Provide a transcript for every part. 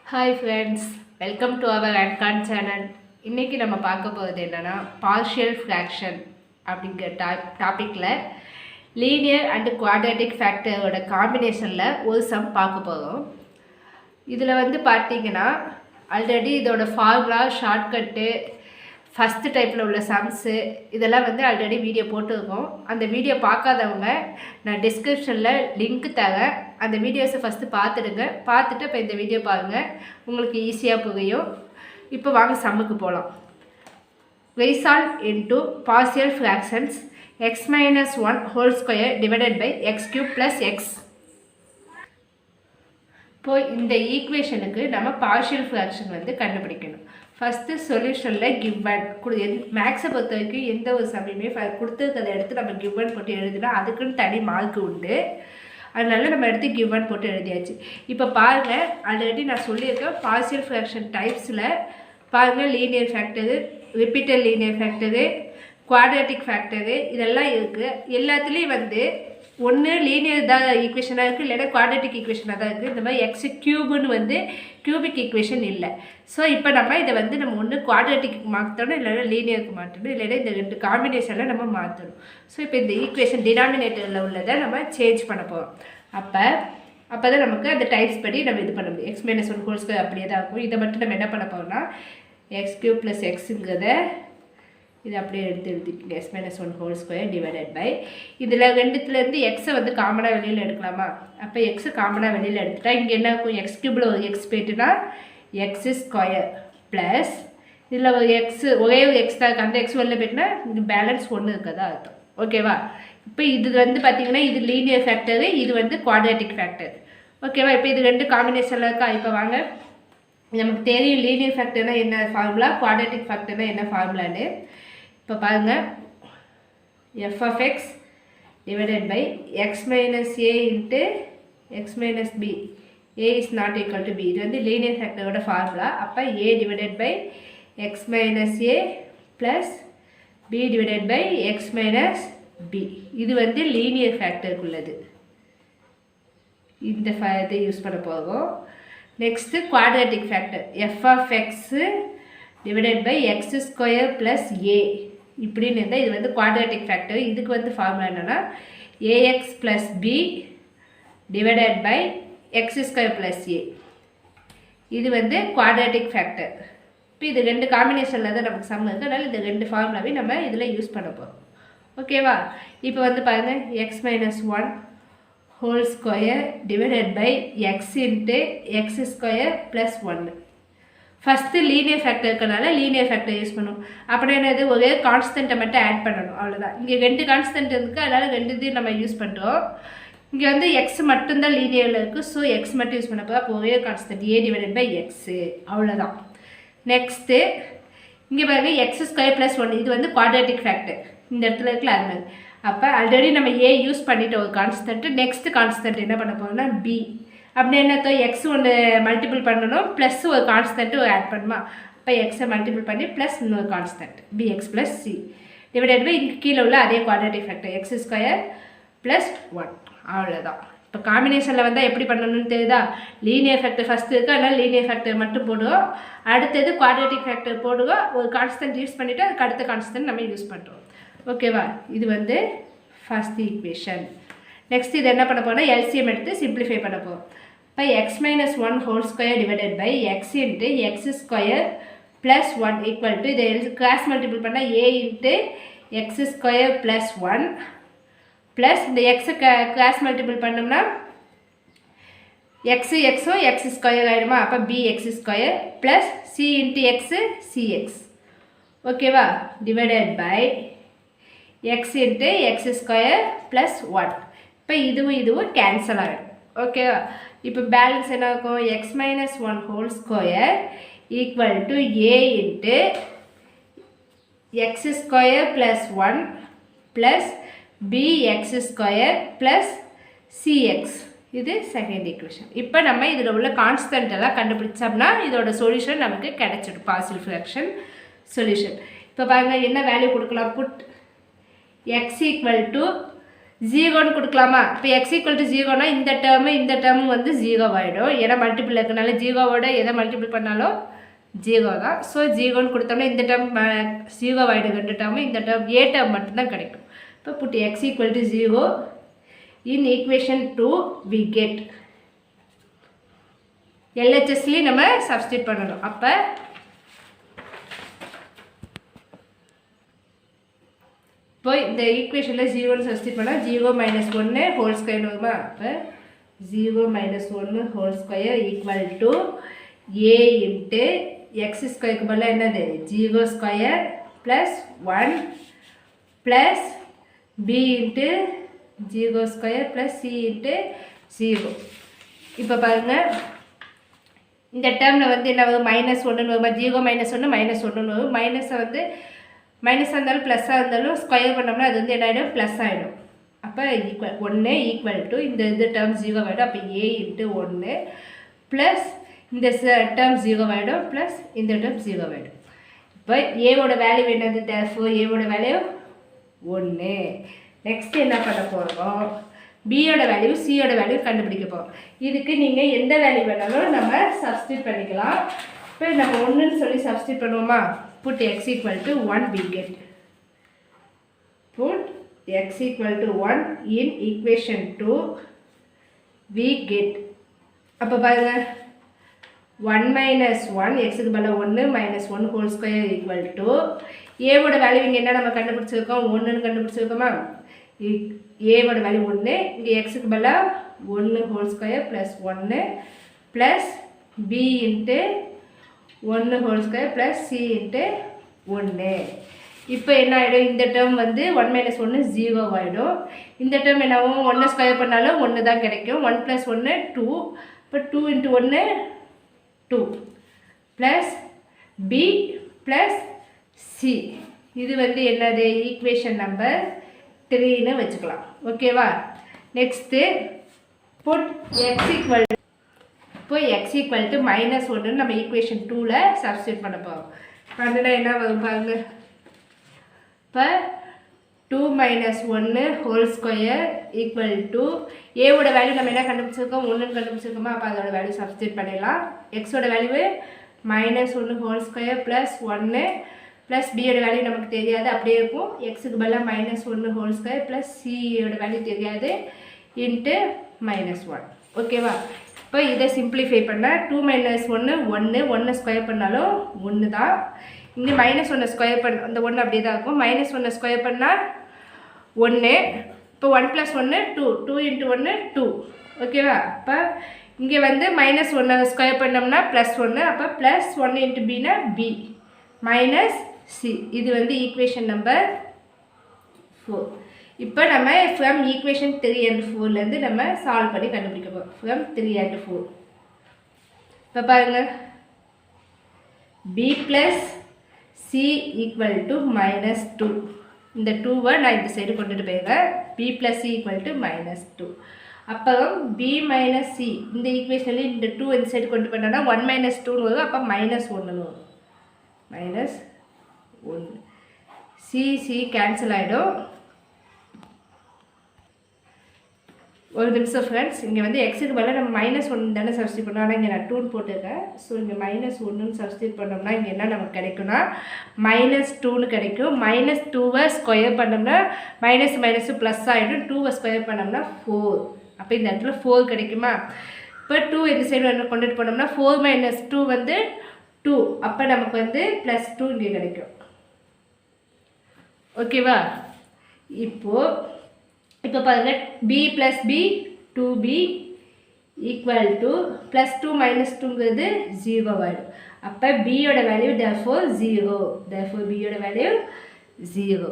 Hi friends, welcome to our Adcon channel. இன்றைக்கி நம்ம பார்க்க போகிறது என்னென்னா பார்ஷியல் ஃப்ராக்ஷன் அப்படிங்கிற டாப்பிக்கில் லீனியர் அண்டு குவாட்ராட்டிக் ஃபேக்டரோட காம்பினேஷனில் ஒரு சம் பார்க்க போகிறோம். இதில் பார்த்தீங்கன்னா ஆல்ரெடி இதோட ஃபார்முலா ஷார்ட்கட்டு ஃபஸ்ட்டு டைப்பில் உள்ள சம்ஸு இதெல்லாம் ஆல்ரெடி வீடியோ போட்டுருக்கோம். அந்த வீடியோ பார்க்காதவங்க நான் டிஸ்கிரிப்ஷனில் லிங்க் தரேன். அந்த வீடியோஸை ஃபஸ்ட்டு பார்த்துடுங்க. பார்த்துட்டு இப்போ இந்த வீடியோ பாருங்கள், உங்களுக்கு ஈஸியாக புரியும். இப்போ வாங்க சம்முக்கு போகலாம். Resolve into partial fractions x minus 1 whole square divided by x cube plus x. இப்போ இந்த ஈக்குவேஷனுக்கு நம்ம பார்ஷியல் ஃப்ராக்ஷன் கண்டுபிடிக்கணும். ஃபஸ்ட்டு சொல்யூஷனில் கிவன் மேக்ஸை பொறுத்த வரைக்கும் எந்த ஒரு சமயமே கொடுத்துருக்கதை எடுத்து நம்ம கிவன் போட்டு எழுதினா அதுக்குன்னு தனி மார்க் உண்டு. அதனால நம்ம எடுத்து கிவன் போட்டு எழுதியாச்சு. இப்போ பாருங்கள், ஆல்ரெடி நான் சொல்லியிருக்கேன் பார்ஷியல் ஃப்ராக்ஷன் டைப்ஸில் பாருங்கள், linear factor, repeated linear factor, quadratic factor இதெல்லாம் இருக்குது. எல்லாத்துலேயும் ஒன்று லீனியர் தான் ஈக்குவேஷனாக இருக்குது, இல்லைன்னா குவாட்ராட்டிக் ஈக்குவேஷனாக தான் இருக்குது. இந்த மாதிரி எக்ஸ் கியூபுன்னு கியூபிக் ஈக்குவேஷன் இல்லை. ஸோ இப்போ நம்ம இதை நம்ம ஒன்று குவாட்ராட்டிக்கு மாற்றணும், இல்லைன்னா லீனியருக்கு மாற்றணும், இல்லைன்னா இந்த ரெண்டு காம்பினேஷனில் நம்ம மாற்றணும். ஸோ இப்போ இந்த ஈக்குவேஷன் டினாமினேட்டரில் உள்ளதை நம்ம சேஞ்ச் பண்ண போகிறோம். அப்போ தான் நமக்கு அந்த டைப்ஸ் படி நம்ம இது பண்ண முடியும். எக்ஸ் மைனஸ் 1 ஹோல் ஸ்கொயர் அப்படியே தான் இருக்கும். இதை மட்டும் நம்ம என்ன பண்ண போகிறோம்னா எக்ஸ் கியூப் ப்ளஸ் எக்ஸுங்கிறத இது அப்படியே எழுதிக்கிங்க. X minus 1 whole square divided by இதில் ரெண்டுத்துலேருந்து எக்ஸை காமனாக வெளியில் எடுக்கலாமா? அப்போ எக்ஸை காமனாக வெளியில் எடுத்துட்டா இங்கே என்ன இருக்கும்? எக்ஸ் கியூபில் ஒரு எக்ஸ் போய்ட்டுனா எக்ஸ் ஸ்கொயர் ப்ளஸ் இதில் ஒரு எக்ஸு ஒரே ஒரு எக்ஸ் தான் இருக்குது, அந்த எக்ஸ் வெளில போய்ட்டுனா இங்கே பேலன்ஸ் 1 இருக்கதா அர்த்தம். ஓகேவா? இப்போ இது பார்த்தீங்கன்னா இது லீனியர் ஃபேக்டரு, இது குவாட்ராட்டிக் ஃபேக்டர். ஓகேவா? இப்போ இது ரெண்டு காம்பினேஷனில் இருக்கா. இப்போ வாங்க, நமக்கு தெரியும் லீனியர் ஃபேக்டர்னால் என்ன ஃபார்முலா, குவாட்ராட்டிக் ஃபேக்டர்னால் என்ன ஃபார்முலான்னு. இப்போ பாருங்கள், f of x divided by x minus a into x minus b, a is not equal to b. இது லீனியர் ஃபேக்டரோட ஃபார்முலா. அப்போ a divided by x minus a plus b divided by x minus b. இது linear ஃபேக்டருக்குள்ளது. இந்த இதை use பண்ண போகும். Next quadratic factor f of x divided by x square plus a இப்படின்னு இருந்தால் இது குவாட்ராட்டிக் ஃபேக்டர். இதுக்கு ஃபார்முலா என்னென்னா a x plus b divided by x square plus a. இது குவாட்ராட்டிக் ஃபேக்டர். இப்போ இது ரெண்டு காம்பினேஷனில் தான் நமக்கு சம் இருக்குது. அதனால் இந்த ரெண்டு ஃபார்முலாவே நம்ம இதில் யூஸ் பண்ண போகிறோம். ஓகேவா? இப்போ பாருங்கள், x minus 1 whole square divided by x into x square plus 1. First linear factor இருக்கிறனால லீனியர் ஃபேக்டர் யூஸ் பண்ணும். அப்புறம் என்னது, ஒரே கான்ஸ்டண்ட்டை மட்டும் ஆட் பண்ணணும், அவ்வளோதான். இங்கே ரெண்டு கான்ஸ்டன்ட் இருக்குது, அதனால் ரெண்டு இதையும் நம்ம யூஸ் பண்ணுறோம். இங்கே எக்ஸ் மட்டும்தான் லீனியரில் இருக்குது. ஸோ எக்ஸ் மட்டும் யூஸ் பண்ண போகிறோம். அப்போ ஒரே constant a divided by x, அவ்வளோதான். நெக்ஸ்ட்டு இங்கே பாருங்கள், எக்ஸ் ஸ்கொயர் ப்ளஸ் 1 இது குவாட்ராட்டிக் ஃபேக்டர். இந்த இடத்துல இருக்குல்ல அது மாதிரி. அப்போ ஆல்ரெடி நம்ம ஏ யூஸ் பண்ணிவிட்ட ஒரு கான்ஸ்டன்ட்டு, நெக்ஸ்ட் கான்ஸ்டன்ட் என்ன பண்ண போகிறோம்னா பி. அப்படி என்னத்தோ எக்ஸ் ஒன்று மல்டிபிள் பண்ணணும், ப்ளஸ் ஒரு கான்ஸ்டன்ட்டு ஒரு ஆட் பண்ணுமா. இப்போ எக்ஸை மல்டிபிள் பண்ணி ப்ளஸ் இன்னொரு constant b x plus c divided by இங்கே கீழே உள்ள அதே quadratic factor x square plus 1, அவ்வளோதான். இப்போ காம்பினேஷனில் எப்படி பண்ணணும்னு தெரியுதா? லீனியர் ஃபேக்டர் ஃபஸ்ட்டு இருக்குது, அதனால் லீனியர் ஃபேக்டர் மட்டும் போடுவோம். அடுத்தது குவாட்ராட்டிக் ஃபேக்டர் போடுவோம். ஒரு கான்ஸ்டன்ட் யூஸ் பண்ணிவிட்டு அதுக்கு அடுத்த கான்ஸ்டன்ட் நம்ம யூஸ் பண்ணுறோம். ஓகேவா? இது ஃபஸ்ட் ஈக்குவேஷன். நெக்ஸ்ட் இது என்ன பண்ண போனால் எல்சிஎம் எடுத்து சிம்பிளிஃபை பண்ண போகிறோம். இப்போ x minus 1 whole square divided by x into x square plus 1 equal to இதை கிராஸ் மல்டிபிள் பண்ணால் a into x square plus 1 plus இந்த எக்ஸை கிராஸ் மல்டிபிள் பண்ணோம்னா எக்ஸு எக்ஸும் எக்ஸ் ஸ்கொயர் ஆகிடுமா. அப்போ b x square plus c into x c x. ஓகேவா? Divided by x into x square plus 1. இப்போ இதுவும் கேன்சல் ஆகிடும். ஓகேவா? இப்போ பேலன்ஸ் என்ன இருக்கும்? X minus 1 whole square equal to a into x square plus 1 plus b x square plus c x. இது second equation. இப்போ நம்ம இதில் உள்ள கான்ஸ்டன்ட் எல்லாம் கண்டுபிடிச்சோம்னா இதோட சொல்யூஷன் நமக்கு கிடைச்சிடும், பார்ஷியல் ஃப்ராக்ஷன் சொல்யூஷன். இப்போ பாருங்கள், என்ன வேல்யூ கொடுக்கலாம்? புட் எக்ஸ் ஈக்குவல் டு ஜீரோன்னு கொடுக்கலாமா? இப்போ எக்ஸ் ஈக்குவல் டு ஜீரோனா இந்த டேர்மும் வந்து ஜீரோ ஆகிடும். ஏன்னா மல்டிபிள் இருக்கனால ஜீரோவோட எதை மல்டிபிள் பண்ணாலும் ஜீரோ தான். ஸோ ஜீரோன்னு கொடுத்தோம்னா இந்த டேர்ம் ஜீரோ ஆகிடும், ரெண்டு டேர்மு. இந்த டேர்ம் ஏ டேர்ம் மட்டும்தான் கிடைக்கும். இப்போ put x equal to zero in equation 2 we get எல்ஹெச்எஸ்லேயும் நம்ம சப்ஸ்டியூட் பண்ணணும். அப்போ இப்போ இந்த ஈக்குவேஷனில் ஜீரோன்னு சப்ஸ்டியூட் பண்ணால் 0 - 1 ஹோல் ஸ்கொயர் வருமா? அப்போ 0 - 1 whole square equal to a into x ஸ்கொயருக்கு பதிலாக என்னது 0 square plus 1 plus b into 0 square plus c into 0. இப்போ பாருங்கள், இந்த டேர்மில் வந்து என்ன வரும்? -1 வருமா? 0 - 1 -1 வரும். மைனஸை வந்து மைனஸாக இருந்தாலும் ப்ளஸ்ஸாக இருந்தாலும் ஸ்கொயர் பண்ணோம்னா அது வந்து என்ன ஆகிடும்? ப்ளஸ் ஆகிடும். அப்போ ஈக்குவல் 1 ஈக்குவல் டு இந்த டேர்ம் 0 ஆகிடும். அப்போ ஏ இன்ட்டு 1 ப்ளஸ் இந்த டேர்ம் 0 ஆகிடும் ப்ளஸ் இந்த டேர்ம் 0 ஆகிடும். இப்போ ஏவோட வேல்யூ என்னது? தேர்ஃபோர் ஏவோட வேல்யூ 1. நெக்ஸ்ட் என்ன பண்ண போகிறோம்? பியோட வேல்யூ சியோட வேல்யூ கண்டுபிடிக்க போகிறோம். இதுக்கு நீங்கள் எந்த வேல்யூ வேணாலும் நம்ம சப்ஸ்டியூட் பண்ணிக்கலாம். இப்போ நம்ம 1ன்னு சொல்லி சப்ஸ்டியூட் பண்ணுவோமா? Put x equal to 1 we get. Put x equal to 1 in equation 2 we get. அப்போ பாருங்க, 1 - 1 எக்ஸுக்கு பதிலாக 1 - 1 ஹோல் ஸ்கொயர் ஈக்குவல் டு ஏவோட வேல்யூ இங்கே என்ன நம்ம கண்டுபிடிச்சிருக்கோம்? 1ன்னு கண்டுபிடிச்சிருக்கோமா? ஏவோட வேல்யூ 1, இங்கே எக்ஸுக்கு பதிலாக 1 whole square plus 1 plus b into 1 whole square plus c into 1. இப்போ என்ன ஆகிடும்? இந்த டேர்ம் வந்து 1 - 1 0 ஆகிடும். இந்த டேர்ம் என்னாகும்? 1 ஸ்கொயர் பண்ணாலும் 1 தான் கிடைக்கும். 1 + 1 2. இப்போ 2 × 1 2 ப்ளஸ் பி ப்ளஸ் சி. இது வந்து என்னது? ஈக்குவேஷன் நம்பர் 3ன்னு வச்சுக்கலாம். ஓகேவா? நெக்ஸ்ட்டு புட் எக்ஸ் ஈக்குவல், இப்போ எக்ஸ் ஈக்குவல் டு -1 நம்ம ஈக்குவேஷன் 2ல் சப்ஸ்டியூட் பண்ண போகிறோம். பண்ணினா என்ன வரும் பாருங்க. இப்போ 2 - 1 ஹோல் ஸ்கொயர் ஈக்குவல் டு ஏவோட வேல்யூ நம்ம என்ன கண்டுபிடிச்சிருக்கோம்? 1ன்னு கண்டுபிடிச்சிருக்கோமா? அப்போ அதோட வேல்யூ சப்ஸ்டியூட் பண்ணிடலாம். எக்ஸோட value -1 whole square plus 1 plus பியோட வேல்யூ நமக்கு தெரியாது, அப்படியே இருக்கும். எக்ஸுக்கு பதிலாக -1 ஹோல் ஸ்கொயர் ப்ளஸ் சியோட வேல்யூ தெரியாது இன்ட்டு -1. ஓகேவா? இப்போ இதை சிம்பிளிஃபை பண்ணால் 2 - 1 1 ஸ்கொயர் பண்ணாலும் 1 தான். இங்கே -1 ஸ்கொயர் பண்ண அந்த 1 அப்படியே தான் இருக்கும். -1 ஸ்கொயர் பண்ணால் 1. இப்போ 1 + 1 2, 2 × 1 2. ஓகேவா? இப்போ இங்கே வந்து -1 ஸ்கொயர் பண்ணோம்னா +1. அப்போ +1 × பின்னா பி மைனஸ் சி. இது வந்து ஈக்குவேஷன் நம்பர் 4. இப்போ நம்ம ஃப்ரம் ஈக்குவேஷன் 3 and 4லேருந்து நம்ம சால்வ் பண்ணி கண்டுபிடிக்க போகிறோம். From 3 and 4. இப்போ பாருங்கள், b plus c equal to -2. இந்த 2வை நான் இந்த சைடு கொண்டுட்டு போயிருக்கேன். B plus c equal to -2. அப்புறம் பி மைனஸ் சி இந்த ஈக்குவேஷனில் இந்த 2 இந்த சைடு கொண்டு போனோன்னா 1 - 2ன்னு வரும். அப்போ -1ன்னு வரும். -1 சி கேன்சல் ஆகிடும். ஒரு நிமிஷம் ஃப்ரெண்ட்ஸ், இங்கே வந்து எக்ஸுக்கு பதிலாக நம்ம -1 தானே சப்ஸ்டியூட் பண்ணோம். ஆனால் இங்கே நான் 2ன்னு போட்டிருக்கேன். ஸோ இங்கே -1ன்னு சப்ஸ்டியூட் பண்ணோம்னா இங்கே என்ன நமக்கு கிடைக்கும்னா -2ன்னு கிடைக்கும். -2வை ஸ்கொயர் பண்ணோம்னா மைனஸ் ப்ளஸ் ஆகிடும். 2வை ஸ்கொயர் பண்ணோம்னா 4. அப்போ இந்த இடத்துல 4 கிடைக்குமா? இப்போ 2 இந்த சைடு வந்து கொண்டுட்டு போனோம்னா 4 - 2 வந்து 2. அப்போ நமக்கு வந்து +2 இங்கே கிடைக்கும். ஓகேவா? இப்போ பாருங்கள், b + b 2b equal to +2 - 2ங்கிறது 0 ஆகிடும். அப்போ பியோட வேல்யூ தேர்ஃபோர் 0. தேர்ஃபோர் பியோட வேல்யூ 0.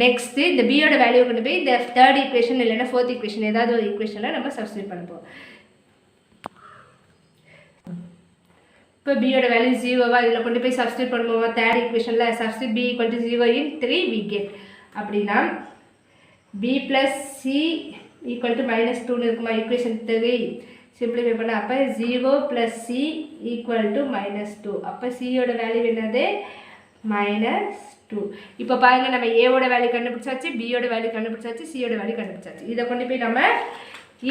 நெக்ஸ்ட்டு இந்த பியோட வேல்யூ கொண்டு போய் இந்த 3rd ஈக்குவேஷன் இல்லைன்னா 4th ஈக்குவேஷன் ஏதாவது ஒரு ஈக்குவேஷனில் நம்ம சப்ஸ்டியூட் பண்ணுவோம். இப்போ பியோட வேல்யூ 0வா இதில் கொண்டு போய் சப்ஸ்டியூட் பண்ணுவோம். 3rd ஈக்குவேஷனில் substitute b = 0 in 3 we get. அப்படின்னா b + c ஈக்குவல் டு -2ன்னு இருக்குமா? ஈக்குவேஷன் 3 சிம்பிளிஃபை பண்ண அப்போ 0 + c ஈக்குவல் டு -2. அப்போ சியோட வேல்யூ என்னது? 2. இப்போ பாருங்கள் நம்ம ஏவோட வேல்யூ கண்டுபிடிச்சாச்சு, பியோட வேல்யூ கண்டுபிடிச்சாச்சு, சியோட வேல்யூ கண்டுபிடிச்சாச்சு. இதை கொண்டு போய் நம்ம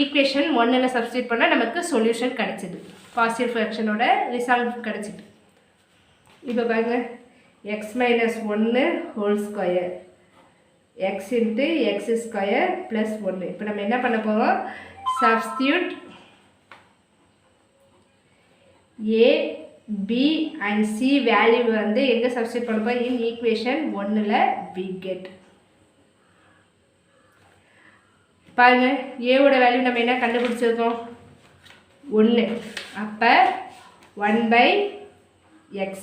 ஈக்குவேஷன் 1ல் சப்ஸ்டியூட் பண்ணால் நமக்கு சொல்யூஷன் கிடச்சிது. பாசிட்டிவ் ஃப்ராக்ஷனோட ரிசால்வ் கிடச்சிது. இப்போ பாருங்கள் x minus 1 whole square x into x square plus 1. இப்போ நம்ம என்ன பண்ண போகிறோம், substitute a b and c value வந்து எங்கே சப்ஸ்டியூட் பண்ண போகிறோம், இன் ஈக்குவேஷன் 1ல் we get. பாருங்கள் ஏவோட வேல்யூ நம்ம என்ன கண்டுபிடிச்சிருக்கோம் 1. அப்போ 1/x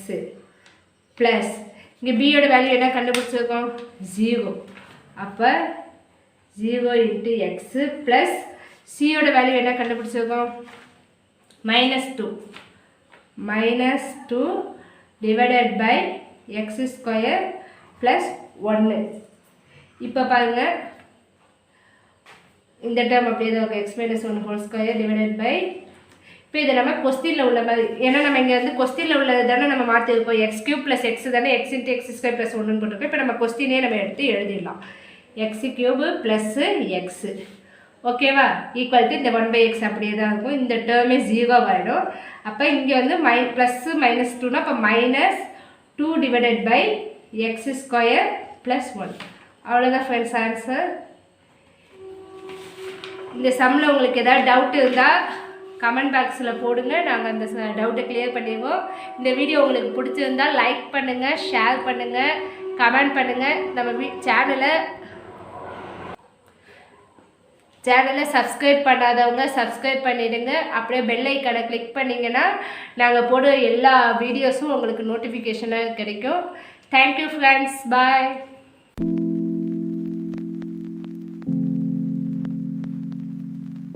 ப்ளஸ் இங்கே பியோட வேல்யூ என்ன கண்டுபிடிச்சிருக்கோம் 0. அப்போ 0 இன்ட்டு எக்ஸு ப்ளஸ் சியோட வேல்யூ என்ன கண்டுபிடிச்சிருக்கோம் -2. -2 divided by x square plus 1. இப்போ பாருங்கள் இந்த டேர்ம் அப்படியே தான் இருக்கும், x minus 1 whole square divided by. இப்போ இதை நம்ம கொஸ்டினில் உள்ள மாதிரி, ஏன்னா நம்ம இங்கே வந்து கொஸ்டினில் உள்ளது தானே நம்ம மாற்றிருக்கோம், எக்ஸ் கியூப் ப்ளஸ் எக்ஸ் தானே, x into x square plus 1ன்னு போட்டிருக்கோம். இப்போ நம்ம கொஸ்டினே நம்ம எடுத்து எழுதிடலாம், எக்ஸ் கியூபு ப்ளஸ்ஸு எக்ஸு, ஓகேவா, ஈக்குவல் டு இந்த 1/x அப்படியே தான் இருக்கும். இந்த டேர்மே 0 ஆகிடும். அப்போ இங்கே வந்து ப்ளஸ்ஸு -2னா அப்போ -2 divided by x square plus 1. அவ்வளோதான் ஃப்ரெண்ட்ஸ் ஆன்சர். இந்த சம்மில் உங்களுக்கு ஏதாவது டவுட் இருந்தால் கமெண்ட் பாக்ஸில் போடுங்க, நாங்கள் அந்த டவுட்டை கிளியர் பண்ணிடுவோம். இந்த வீடியோ உங்களுக்கு பிடிச்சிருந்தால் லைக் பண்ணுங்கள், ஷேர் பண்ணுங்கள், கமெண்ட் பண்ணுங்கள். நம்ம சேனலை சப்ஸ்கிரைப் பண்ணாதவங்க சப்ஸ்கிரைப் பண்ணிவிடுங்க. அப்படியே பெல் ஐக்கானை கிளிக் பண்ணிங்கன்னா நாங்கள் போடுற எல்லா வீடியோஸும் உங்களுக்கு நோட்டிஃபிகேஷனாக கிடைக்கும். தேங்க்யூ ஃப்ரெண்ட்ஸ், பாய்.